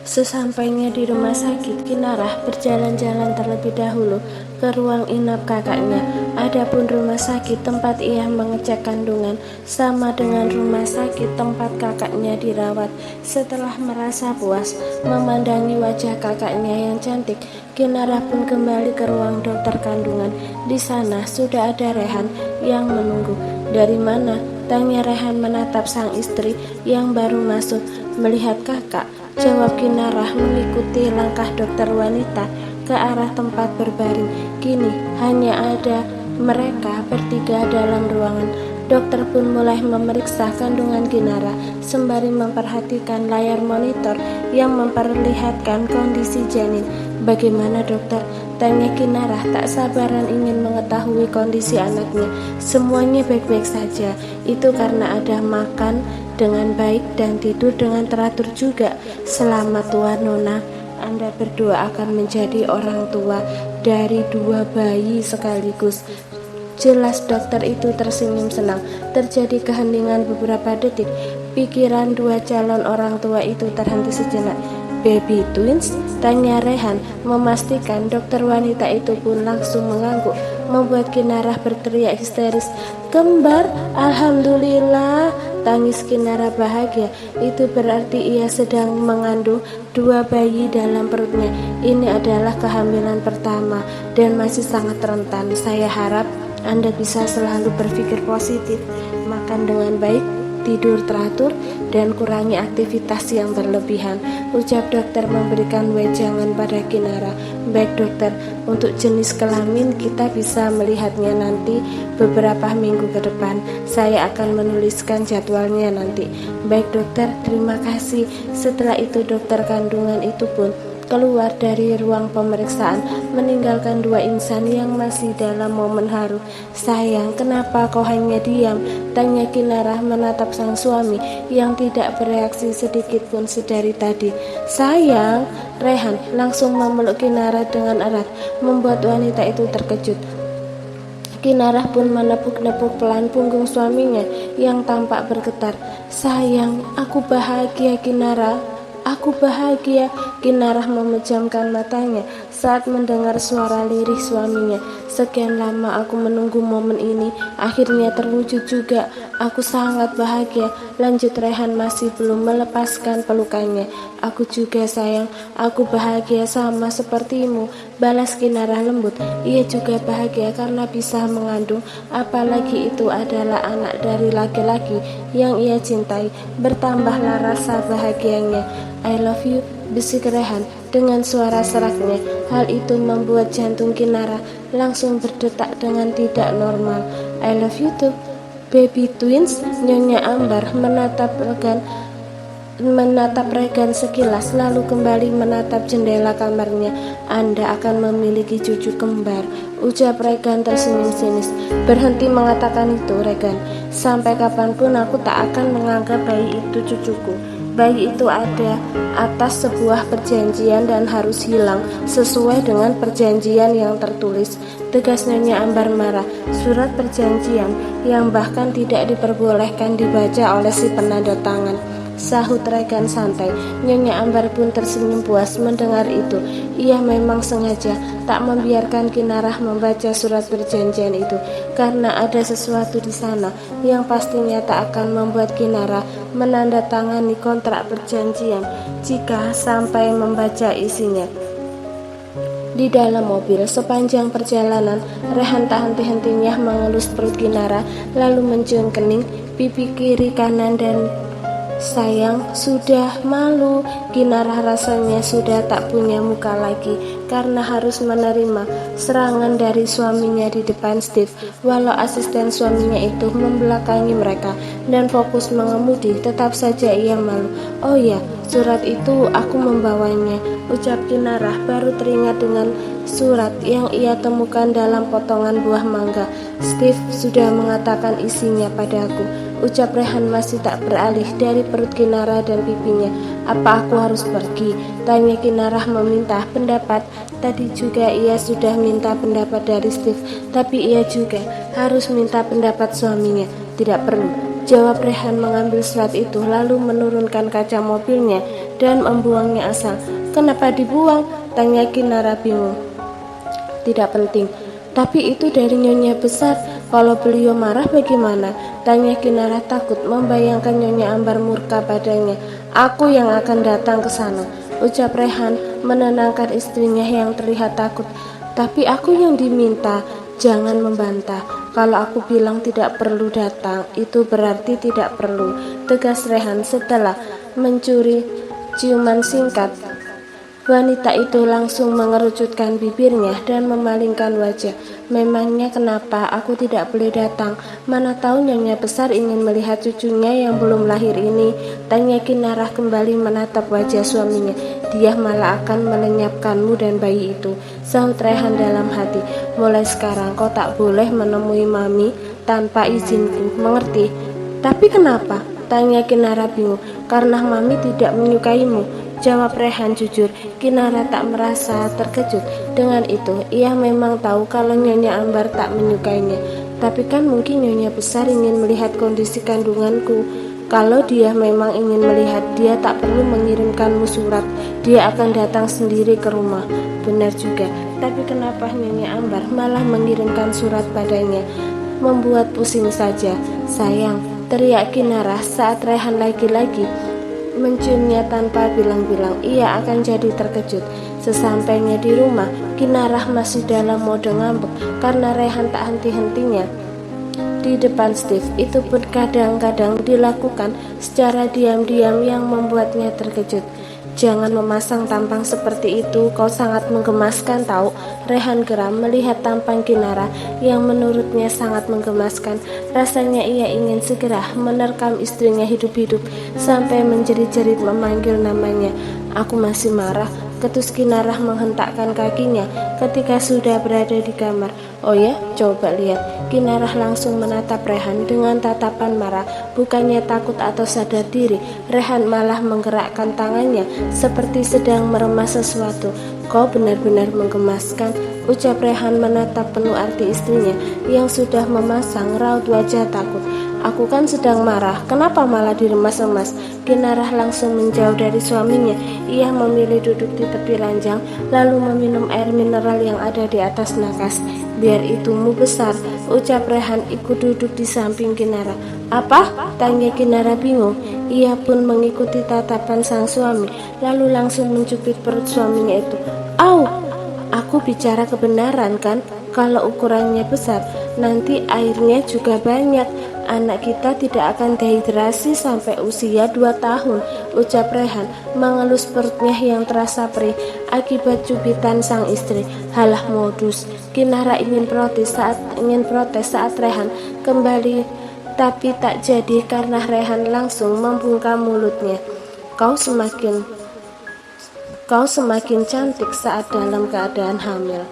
Sesampainya di rumah sakit, Kinarah berjalan-jalan terlebih dahulu ke ruang inap kakaknya. Adapun rumah sakit tempat ia mengecek kandungan sama dengan rumah sakit tempat kakaknya dirawat. Setelah merasa puas memandangi wajah kakaknya yang cantik, Kinarah pun kembali ke ruang dokter kandungan. Di sana sudah ada Rehan yang menunggu. "Dari mana?" tanya Rehan menatap sang istri yang baru masuk. "Melihat kakak," jawab Kinarah mengikuti langkah dokter wanita ke arah tempat berbaring. Kini hanya ada mereka bertiga dalam ruangan. Dokter pun mulai memeriksa kandungan Kinarah sembari memperhatikan layar monitor yang memperlihatkan kondisi janin. "Bagaimana dokter?" tanya Kinarah tak sabaran ingin mengetahui kondisi anaknya. "Semuanya baik-baik saja. Itu karena ada makan dengan baik dan tidur dengan teratur juga. Selamat tua Nona. Anda berdua akan menjadi orang tua dari 2 bayi sekaligus." Jelas dokter itu tersenyum senang. Terjadi keheningan beberapa detik. Pikiran 2 calon orang tua itu terhenti sejenak. "Baby twins?" tanya Rehan, memastikan dokter wanita itu pun langsung mengangguk, membuat Kinarah berteriak histeris. "Kembar, alhamdulillah!" tangis Kinarah bahagia. Itu berarti ia sedang mengandung 2 bayi dalam perutnya. Ini adalah kehamilan pertama dan masih sangat rentan. Saya harap Anda bisa selalu berpikir positif, makan dengan baik, tidur teratur, dan kurangi aktivitas yang berlebihan, ucap dokter memberikan wejangan pada Kinarah. "Baik dokter, untuk jenis kelamin kita bisa melihatnya nanti beberapa minggu ke depan. Saya akan menuliskan jadwalnya nanti." "Baik dokter, terima kasih." Setelah itu dokter kandungan itu pun keluar dari ruang pemeriksaan, meninggalkan 2 insan yang masih dalam momen haru. "Sayang, kenapa kau hanya diam?" tanya Kinarah menatap sang suami yang tidak bereaksi sedikit pun sedari tadi. "Sayang," Rehan langsung memeluk Kinarah dengan erat, membuat wanita itu terkejut. Kinarah pun menepuk-nepuk pelan punggung suaminya yang tampak bergetar. "Sayang, aku bahagia Kinarah. Aku bahagia." Kinarah memejamkan matanya saat mendengar suara lirih suaminya. "Sekian lama aku menunggu momen ini, akhirnya terwujud juga. Aku sangat bahagia," lanjut Rehan masih belum melepaskan pelukannya. "Aku juga sayang, aku bahagia sama sepertimu," balas Kinarah lembut. Ia juga bahagia karena bisa mengandung, apalagi itu adalah anak dari laki-laki yang ia cintai. Bertambahlah rasa bahagianya. "I love you," bisik Rehan dengan suara seraknya. Hal itu membuat jantung Kinarah langsung berdetak dengan tidak normal. "I love you too, baby twins," Nyonya Ambar menatap Regan sekilas, lalu kembali menatap jendela kamarnya. "Anda akan memiliki cucu kembar," ucap Regan tersenyum sinis. "Berhenti mengatakan itu, Regan. Sampai kapanpun aku tak akan menganggap bayi itu cucuku. Bayi itu ada atas sebuah perjanjian dan harus hilang sesuai dengan perjanjian yang tertulis," tegas Nyonya Ambar marah. "Surat perjanjian yang bahkan tidak diperbolehkan dibaca oleh si penanda tangan," sahut Regan santai. Nyonya Ambar pun tersenyum puas mendengar itu. Ia memang sengaja tak membiarkan Kinarah membaca surat perjanjian itu karena ada sesuatu di sana yang pastinya tak akan membuat Kinarah menandatangani kontrak perjanjian jika sampai membaca isinya. Di dalam mobil sepanjang perjalanan, Rehan tak henti-hentinya mengelus perut Kinarah, lalu mencium kening, pipi kiri, kanan, dan "Sayang, sudah malu." Kinarah rasanya sudah tak punya muka lagi karena harus menerima serangan dari suaminya di depan Steve. Walau asisten suaminya itu membelakangi mereka dan fokus mengemudi, tetap saja ia malu. "Oh ya, surat itu aku membawanya," ucap Kinarah baru teringat dengan surat yang ia temukan dalam potongan buah mangga. "Steve sudah mengatakan isinya padaku," ucap Rehan masih tak beralih dari perut Kinarah dan pipinya. "Apa aku harus pergi?" tanya Kinarah meminta pendapat. Tadi juga ia sudah minta pendapat dari Steve, tapi ia juga harus minta pendapat suaminya. "Tidak perlu," Jawab Rehan mengambil surat itu lalu menurunkan kaca mobilnya dan membuangnya asal. Kenapa dibuang? Tanya Kinara bingung. Tidak penting. Tapi itu dari Nyonya Besar. Kalau beliau marah bagaimana? Tanya Kinara takut membayangkan Nyonya Ambar murka padanya. Aku yang akan datang ke sana, ucap Rehan menenangkan istrinya yang terlihat takut. Tapi aku yang diminta, jangan membantah. Kalau aku bilang tidak perlu datang, itu berarti tidak perlu, tegas Rehan setelah mencuri ciuman singkat. Wanita itu langsung mengerucutkan bibirnya dan memalingkan wajah. Memangnya kenapa aku tidak boleh datang? Mana tahu Nyonya Besar ingin melihat cucunya yang belum lahir ini, tanya Kinara kembali menatap wajah suaminya. Dia malah akan melenyapkanmu dan bayi itu, sahut Rehan dalam hati. Mulai sekarang kau tak boleh menemui Mami tanpa izinku, mengerti? Tapi kenapa? Tanya Kinara bingung. Karena Mami tidak menyukaimu, jawab Rehan jujur. Kinara tak merasa terkejut dengan itu. Ia memang tahu kalau Nyonya Ambar tak menyukainya. Tapi kan mungkin Nyonya Besar ingin melihat kondisi kandunganku. Kalau dia memang ingin melihat, dia tak perlu mengirimkanmu surat. Dia akan datang sendiri ke rumah. Benar juga. Tapi kenapa Nyonya Ambar malah mengirimkan surat padanya? Membuat pusing saja. Sayang, teriak Kinara saat Rehan lagi-lagi menciumnya tanpa bilang-bilang. Ia akan jadi terkejut. Sesampainya di rumah, Kinara masih dalam mode ngambek karena Rehan tak henti-hentinya di depan Steve. Itu pun kadang-kadang dilakukan secara diam-diam yang membuatnya terkejut. Jangan memasang tampang seperti itu, kau sangat menggemaskan tahu. Rehan geram melihat tampang Kinara yang menurutnya sangat menggemaskan. Rasanya ia ingin segera menerkam istrinya hidup-hidup sampai menjerit-jerit memanggil namanya. Aku masih marah, ketus Kinara menghentakkan kakinya ketika sudah berada di kamar. Oh ya, coba lihat. Kinara langsung menatap Rehan dengan tatapan marah, bukannya takut atau sadar diri. Rehan malah menggerakkan tangannya seperti sedang meremas sesuatu. Kau benar-benar menggemaskan, ucap Rehan menatap penuh arti istrinya yang sudah memasang raut wajah takut. Aku kan sedang marah, kenapa malah diremas-remas? Kinara langsung menjauh dari suaminya. Ia memilih duduk di tepi ranjang lalu meminum air mineral yang ada di atas nakas. Biar itumu besar, ucap Rehan ikut duduk di samping Kinara. Apa? Tanya Kinara bingung. Ia pun mengikuti tatapan sang suami lalu langsung mencubit perut suaminya itu. Au! Aku bicara kebenaran kan? Kalau ukurannya besar, nanti airnya juga banyak. Anak kita tidak akan dehidrasi sampai usia 2 tahun, ucap Rehan mengelus perutnya yang terasa perih akibat cubitan sang istri. Halah modus. Kinara ingin protes saat Rehan kembali, tapi tak jadi karena Rehan langsung membungkam mulutnya. Kau semakin cantik saat dalam keadaan hamil.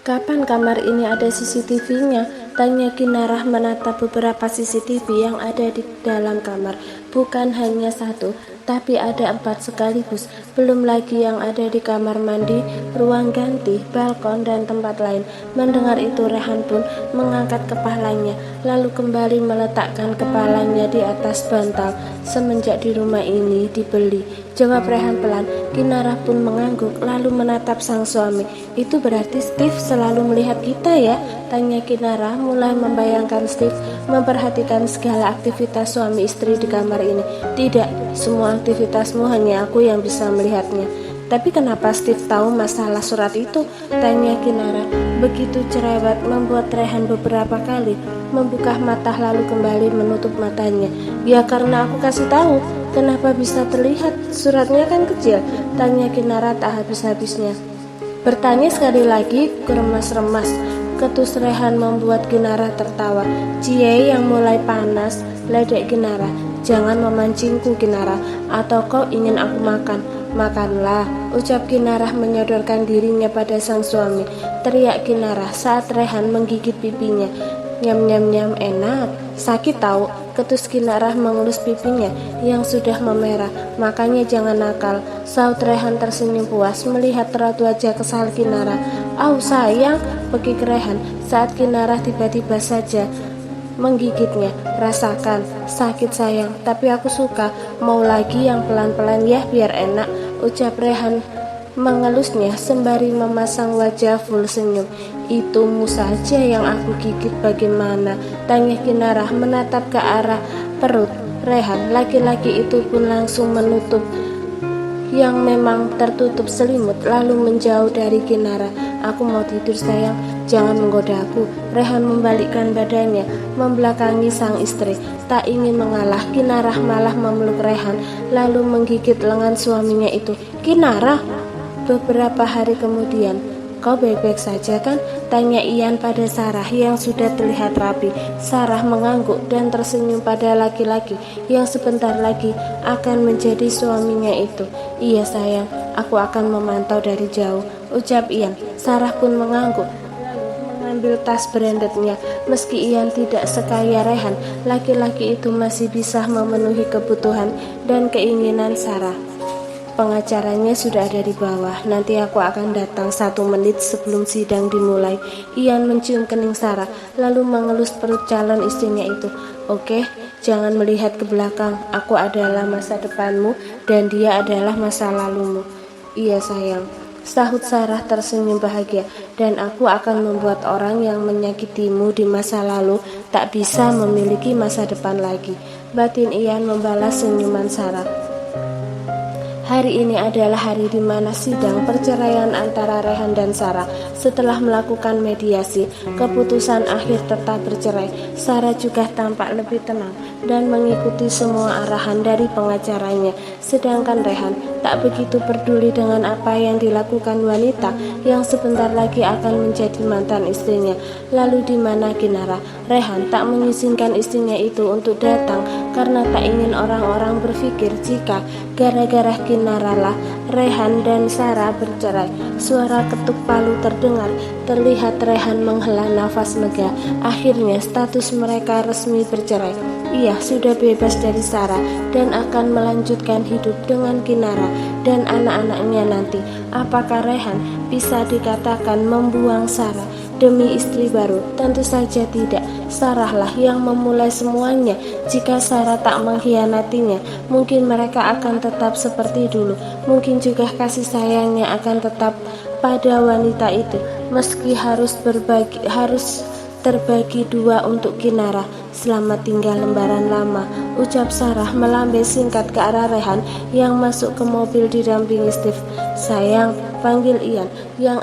Kapan kamar ini ada CCTV-nya? Tanya Kinara menatap beberapa CCTV yang ada di dalam kamar. Bukan hanya satu, tapi ada 4 sekaligus. Belum lagi yang ada di kamar mandi, ruang ganti, balkon, dan tempat lain. Mendengar itu Rehan pun mengangkat kepalanya, lalu kembali meletakkan kepalanya di atas bantal. Semenjak di rumah ini dibeli, jawab Rehan pelan. Kinara pun mengangguk lalu menatap sang suami. Itu berarti Steve selalu melihat kita ya? Tanya Kinara mulai membayangkan Steve memperhatikan segala aktivitas suami istri di kamar ini. Tidak, semua aktivitasmu hanya aku yang bisa melihatnya. Tapi kenapa Steve tahu masalah surat itu? Tanya Kinara. Begitu cerewet membuat Rehan beberapa kali membuka mata lalu kembali menutup matanya. Ya karena aku kasih tahu. Kenapa bisa terlihat? Suratnya kan kecil, tanya Kinara tak habis-habisnya. Bertanya sekali lagi, keremas-remas. Ketus Rehan membuat Kinara tertawa. Cie yang mulai panas, ledek Kinara. Jangan memancingku Kinara, atau kau ingin aku makan. Makanlah, ucap Kinara menyodorkan dirinya pada sang suami. Teriak Kinara saat Rehan menggigit pipinya. Nyam-nyam-nyam enak, sakit tahu. Ketus Kinara mengelus pipinya yang sudah memerah. Makanya jangan nakal, saut Rehan tersenyum puas melihat raut wajah kesal Kinara. Au sayang, pekik Rehan saat Kinara tiba-tiba saja menggigitnya. Rasakan, sakit sayang, tapi aku suka. Mau lagi yang pelan-pelan ya biar enak, ucap Rehan mengelusnya sembari memasang wajah full senyum. Itumu saja yang aku gigit bagaimana? Tanya Kinarah menatap ke arah perut Rehan. Laki-laki itu pun langsung menutup yang memang tertutup selimut lalu menjauh dari Kinarah. Aku mau tidur sayang, jangan menggoda aku. Rehan membalikkan badannya membelakangi sang istri. Tak ingin mengalah, Kinarah malah memeluk Rehan lalu menggigit lengan suaminya itu. Kinarah, beberapa hari kemudian, kau baik-baik saja kan? Tanya Ian pada Sarah yang sudah terlihat rapi. Sarah mengangguk dan tersenyum pada laki-laki yang sebentar lagi akan menjadi suaminya itu. Iya sayang, aku akan memantau dari jauh, ucap Ian. Sarah pun mengangguk mengambil tas brandednya. Meski Ian tidak sekaya Rehan, laki-laki itu masih bisa memenuhi kebutuhan dan keinginan Sarah. Pengacaranya sudah ada di bawah. Nanti aku akan datang 1 menit sebelum sidang dimulai. Ian mencium kening Sarah lalu mengelus perut calon istrinya itu. Oke, jangan melihat ke belakang. Aku adalah masa depanmu dan dia adalah masa lalumu. Iya sayang, sahut Sarah tersenyum bahagia. Dan aku akan membuat orang yang menyakitimu di masa lalu tak bisa memiliki masa depan lagi. Batin Ian membalas senyuman Sarah. Hari ini adalah hari di mana sidang perceraian antara Rehan dan Sarah. Setelah melakukan mediasi, keputusan akhir tetap bercerai. Sarah juga tampak lebih tenang dan mengikuti semua arahan dari pengacaranya. Sedangkan Rehan tak begitu peduli dengan apa yang dilakukan wanita yang sebentar lagi akan menjadi mantan istrinya. Lalu di mana Kinarah? Rehan tak mengizinkan istrinya itu untuk datang karena tak ingin orang-orang berpikir jika gara-gara Kinarah lah Rehan dan Sarah bercerai. Suara ketuk palu terdengar. Terlihat Rehan menghela nafas lega. Akhirnya status mereka resmi bercerai. Ia sudah bebas dari Sarah dan akan melanjutkan hidup dengan Kinarah dan anak-anaknya nanti. Apakah Rehan bisa dikatakan membuang Sarah demi istri baru? Tentu saja tidak. Sarah lah yang memulai semuanya. Jika Sarah tak mengkhianatinya, mungkin mereka akan tetap seperti dulu. Mungkin juga kasih sayangnya akan tetap pada wanita itu, meski harus terbagi dua untuk Kinarah. Selamat tinggal lembaran lama, ucap Sarah melambai singkat ke arah Rehan yang masuk ke mobil didampingi Steve. Sayang, panggil Ian yang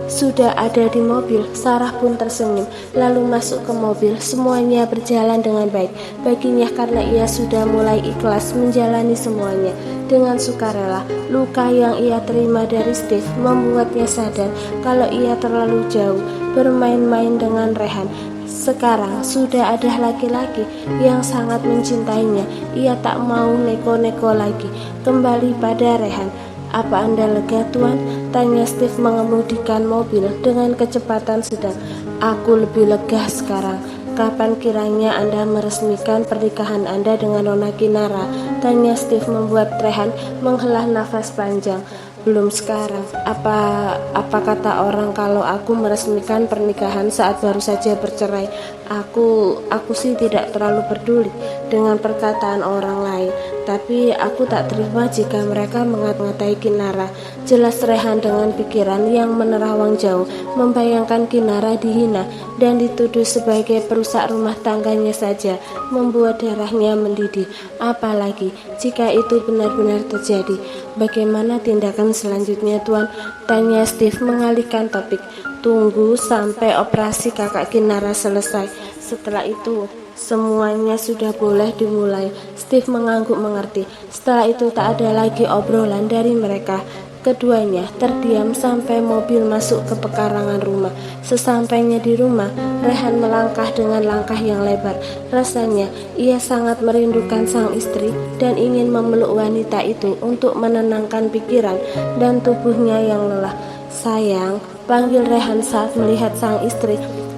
sudah ada di mobil. Sarah pun tersenyum lalu masuk ke mobil. Semuanya berjalan dengan baik baginya karena ia sudah mulai ikhlas menjalani semuanya dengan sukarela. Luka yang ia terima dari Steve membuatnya sadar kalau ia terlalu jauh bermain-main dengan Rehan. Sekarang sudah ada laki-laki yang sangat mencintainya. Ia tak mau neko-neko lagi kembali pada Rehan. Apa Anda lega, Tuan? Tanya Steve mengemudikan mobil dengan kecepatan sedang. Aku lebih lega sekarang. Kapan kiranya Anda meresmikan pernikahan Anda dengan Nona Kinarah? Tanya Steve membuat Rehan menghela nafas panjang. Belum sekarang. Apa kata orang kalau aku meresmikan pernikahan saat baru saja bercerai? Aku sih tidak terlalu peduli dengan perkataan orang lain. Tapi aku tak terima jika mereka mengatai Kinarah. Jelas Rehan dengan pikiran yang menerawang jauh membayangkan Kinarah dihina dan dituduh sebagai perusak rumah tangganya saja membuat darahnya mendidih. Apalagi jika itu benar-benar terjadi. Bagaimana tindakan selanjutnya, Tuan? Tanya Steve mengalihkan topik. Tunggu sampai operasi kakak Kinarah selesai. Setelah itu semuanya sudah boleh dimulai. Steve mengangguk mengerti. Setelah itu tak ada lagi obrolan dari mereka. Keduanya terdiam sampai mobil masuk ke pekarangan rumah. Sesampainya di rumah, Rehan melangkah dengan langkah yang lebar. Rasanya ia sangat merindukan sang istri dan ingin memeluk wanita itu untuk menenangkan pikiran dan tubuhnya yang lelah. Sayang, panggil Rehan saat melihat sang istri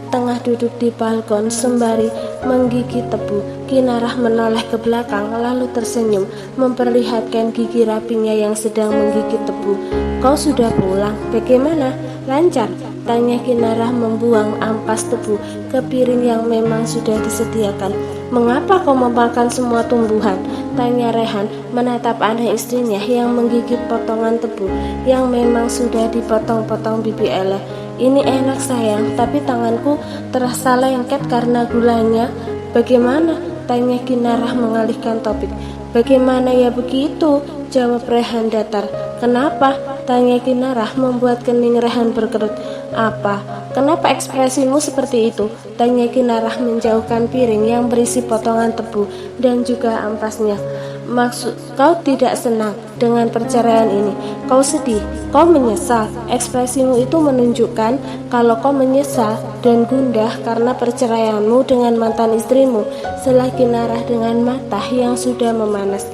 tengah duduk di balkon sembari menggigit tebu. Kinarah menoleh ke belakang lalu tersenyum memperlihatkan gigi rapinya yang sedang menggigit tebu. Kau sudah pulang? Bagaimana? Lancar? Tanya Kinarah membuang ampas tebu ke piring yang memang sudah disediakan. Mengapa kau memakan semua tumbuhan? Tanya Rehan menatap anak istrinya yang menggigit potongan tebu yang memang sudah dipotong-potong bibi Ella. Ini enak sayang, tapi tanganku terasa lengket karena gulanya. Bagaimana? Tanya Kinarah mengalihkan topik. Bagaimana ya begitu? Jawab Rehan datar. Kenapa? Tanya Kinarah membuat kening Rehan berkerut. Apa? Kenapa ekspresimu seperti itu? Tanya Kinarah menjauhkan piring yang berisi potongan tebu dan juga ampasnya. Maksud kau tidak senang dengan perceraian ini? Kau sedih? Kau menyesal? Ekspresimu itu menunjukkan kalau kau menyesal dan gundah karena perceraianmu dengan mantan istrimu. Setelah Kinarah dengan mata yang sudah memanas.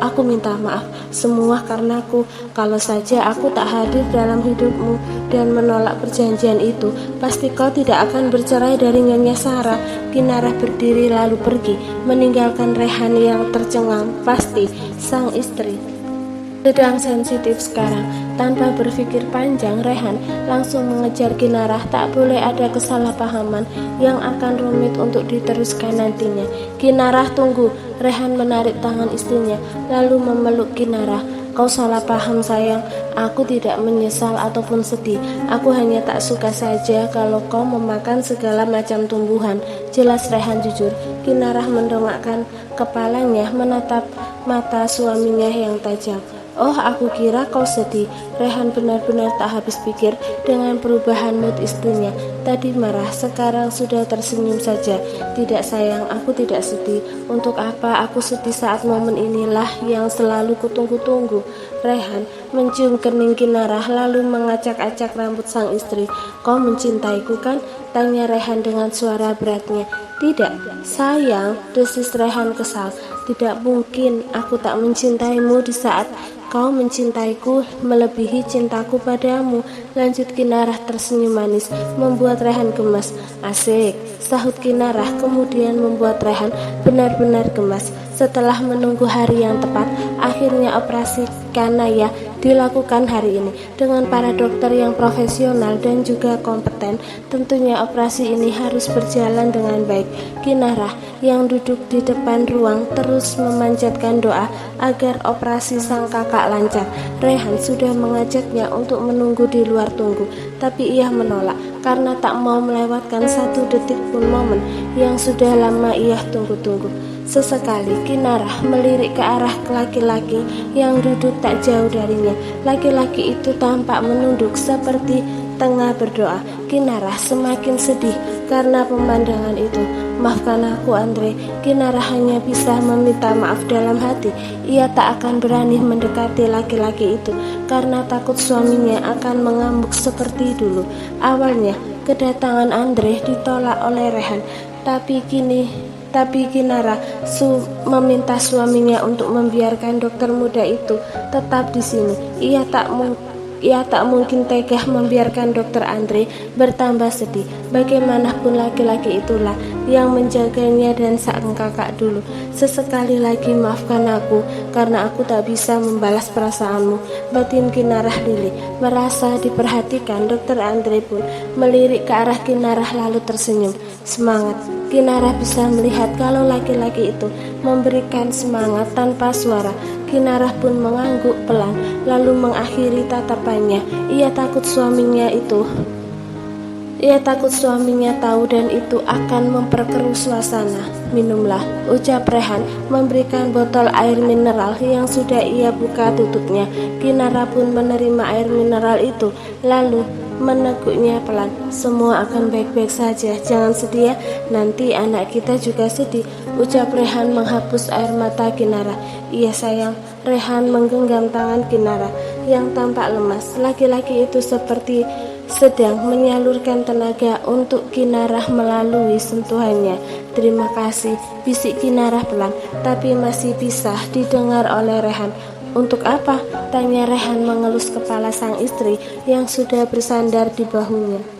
Aku minta maaf semua karena aku. Kalau saja aku tak hadir dalam hidupmu dan menolak perjanjian itu, pasti kau tidak akan bercerai dari Nyonya Sarah. Kinarah berdiri lalu pergi, meninggalkan Rehan yang tercengang. Pasti sang istri sedang sensitif sekarang. Tanpa berpikir panjang, Rehan langsung mengejar Kinarah. Tak boleh ada kesalahpahaman yang akan rumit untuk diteruskan nantinya. Kinarah, tunggu. Rehan menarik tangan istrinya lalu memeluk Kinarah. Kau salah paham sayang, aku tidak menyesal ataupun sedih. Aku hanya tak suka saja kalau kau memakan segala macam tumbuhan. Jelas Rehan jujur. Kinarah mendongakkan kepalanya menatap mata suaminya yang tajam. Oh, aku kira kau sedih. Rehan benar-benar tak habis pikir dengan perubahan mood istrinya. Tadi marah, sekarang sudah tersenyum saja. Tidak sayang, aku tidak sedih. Untuk apa aku sedih saat momen inilah yang selalu kutunggu-tunggu. Rehan mencium kening Kinarah lalu mengacak-acak rambut sang istri. Kau mencintaiku kan? Tanya Rehan dengan suara beratnya. Tidak, sayang, desis Rehan kesal. Tidak mungkin aku tak mencintaimu di saat kau mencintaiku melebihi cintaku padamu. Lanjut Kinarah tersenyum manis, membuat Rehan gemas. Asik, sahut Kinarah, kemudian membuat Rehan benar-benar gemas. Setelah menunggu hari yang tepat, akhirnya operasi kanaya dilakukan hari ini dengan para dokter yang profesional dan juga kompeten. Tentunya operasi ini harus berjalan dengan baik. Kinarah yang duduk di depan ruang terus memanjatkan doa agar operasi sang kakak lancar. Rehan sudah mengajaknya untuk menunggu di luar tunggu, tapi ia menolak karena tak mau melewatkan satu detik pun momen yang sudah lama ia tunggu-tunggu. Sesekali Kinarah melirik ke arah laki-laki yang duduk tak jauh darinya. Laki-laki itu tampak menunduk seperti tengah berdoa. Kinarah semakin sedih karena pemandangan itu. Maafkan aku Andre. Kinarah hanya bisa meminta maaf dalam hati. Ia tak akan berani mendekati laki-laki itu karena takut suaminya akan mengamuk seperti dulu. Awalnya kedatangan Andre ditolak oleh Rehan, tapi Kinarah meminta suaminya untuk membiarkan dokter muda itu tetap di sini. Ia tak mungkin tega membiarkan dokter Andre bertambah sedih. Bagaimanapun laki-laki itulah yang menjaganya dan sang kakak dulu. Sesekali lagi maafkan aku karena aku tak bisa membalas perasaanmu. Batin Kinarah lili, merasa diperhatikan. Dokter Andre pun melirik ke arah Kinarah lalu tersenyum. Semangat. Kinarah bisa melihat kalau laki-laki itu memberikan semangat tanpa suara. Kinarah pun mengangguk pelan lalu mengakhiri tatapannya. Ia takut suaminya tahu dan itu akan memperkeruh suasana. Minumlah, ucap Rehan memberikan botol air mineral yang sudah ia buka tutupnya. Kinarah pun menerima air mineral itu lalu meneguknya pelan. Semua akan baik-baik saja, jangan sedih ya, nanti anak kita juga sedih, ucap Rehan menghapus air mata Kinarah. Iya sayang. Rehan menggenggam tangan Kinarah yang tampak lemas. Laki-laki itu seperti sedang menyalurkan tenaga untuk Kinarah melalui sentuhannya. Terima kasih, bisik Kinarah pelan, tapi masih bisa didengar oleh Rehan. Untuk apa? Tanya Rehan mengelus kepala sang istri yang sudah bersandar di bahunya.